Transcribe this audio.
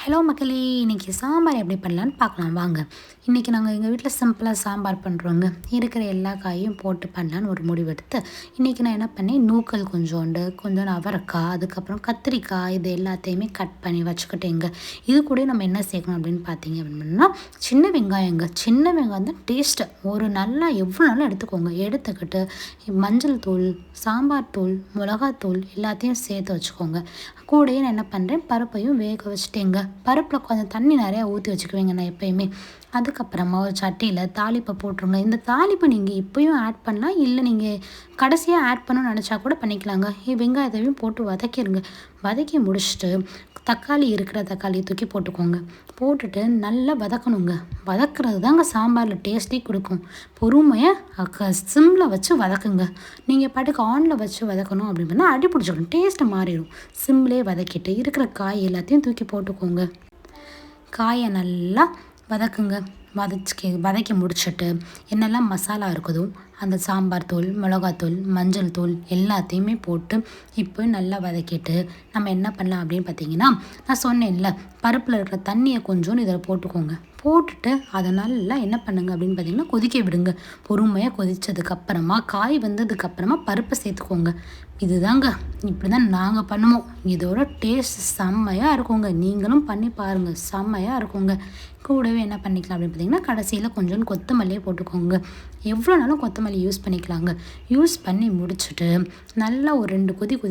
Hello மக்களே! இன்றைக்கி சாம்பார் எப்படி பண்ணலான்னு பார்க்கலாம் வாங்க. இன்றைக்கி நாங்கள் எங்கள் வீட்டில் சிம்பிளாக சாம்பார் பண்ணுறோங்க. இருக்கிற எல்லா காயும் போட்டு பண்ணலான்னு ஒரு முடிவெடுத்து, இன்றைக்கி நான் என்ன பண்ணேன், நூக்கல் கொஞ்சம் அவரைக்காய், அதுக்கப்புறம் கத்திரிக்காய் இது எல்லாத்தையுமே கட் பண்ணி வச்சுக்கிட்டேங்க. இது கூட நம்ம என்ன சேர்க்கணும் அப்படின்னு பார்த்தீங்க அப்படின்னா, சின்ன வெங்காயங்க. சின்ன வெங்காயம் தான் டேஸ்ட்டு. எவ்வளோ நல்லா எடுத்துக்கோங்க. எடுத்துக்கிட்டு மஞ்சள் தூள், சாம்பார் தூள், மிளகாத்தூள் எல்லாத்தையும் சேர்த்து வச்சுக்கோங்க. கூடயே நான் என்ன பண்ணுறேன், பருப்பையும் வேக வச்சுட்டேங்க. பருப்பில் கொஞ்சம் தண்ணி நிறையா ஊற்றி வச்சுக்குவேங்க நான் எப்பயுமே. அதுக்கப்புறமா ஒரு சட்டியில் தாளிப்பை போட்டுருங்க. இந்த தாளிப்பை நீங்கள் இப்போயும் ஆட் பண்ணலாம், இல்லை நீங்கள் கடைசியாக ஆட் பண்ணணும்னு நினச்சா கூட பண்ணிக்கலாங்க. வெங்காயத்தையும் போட்டு வதக்கிடுங்க. வதக்கி முடிச்சுட்டு இருக்கிற தக்காளியை தூக்கி போட்டுக்கோங்க. போட்டுட்டு நல்லா வதக்கணுங்க. வதக்குறது தாங்க சாம்பாரில் டேஸ்ட்டே கொடுக்கும். பொறுமையாக சிம்மில் வச்சு வதக்குங்க. நீங்கள் பாட்டுக்கு ஆனில் வச்சு வதக்கணும் அப்படின்னா அடி பிடிச்சிக்கணும், டேஸ்ட்டு மாறிடும். சிம்லேயே வதக்கிட்டு இருக்கிற காய் எல்லாத்தையும் தூக்கி போட்டுக்கோங்க. காயை நல்லா வதக்குங்க. வதக்கி முடிச்சுட்டு என்னெல்லாம் மசாலா இருக்குதோ அந்த சாம்பார் தூள், மிளகாத்தூள், மஞ்சள் தூள் எல்லாத்தையுமே போட்டு இப்போ நல்லா வதக்கிட்டு நம்ம என்ன பண்ணலாம் அப்படின்னு பார்த்தீங்கன்னா, நான் சொன்னேன்ல பருப்பில் இருக்கிற தண்ணியை கொஞ்சோன்னு இதில் போட்டுக்கோங்க. போட்டுட்டு அதை நல்லா என்ன பண்ணுங்க அப்படின்னு பார்த்தீங்கன்னா கொதிக்க விடுங்க. பொறுமையாக கொதித்ததுக்கப்புறமா காய் வெந்ததுக்கப்புறமா பருப்பை சேர்த்துக்கோங்க. இதுதாங்க, இப்படி தான் நாங்கள் பண்ணுவோம். இதோட டேஸ்ட் செம்மையாக இருக்குங்க. நீங்களும் பண்ணி பாருங்கள், செம்மையாக இருக்குங்க. கூடவே என்ன பண்ணிக்கலாம் அப்படின்னு பார்த்தீங்கன்னா, கடைசியில் கொஞ்சோண்டு கொத்தமல்லியே போட்டுக்கோங்க. எவ்வளோ நாளும் கொத்தமல்லி யூஸ் பண்ணிக்கலாங்க. யூஸ் பண்ணி முடிச்சுட்டு நல்லா ஒரு 2 கொதிக்க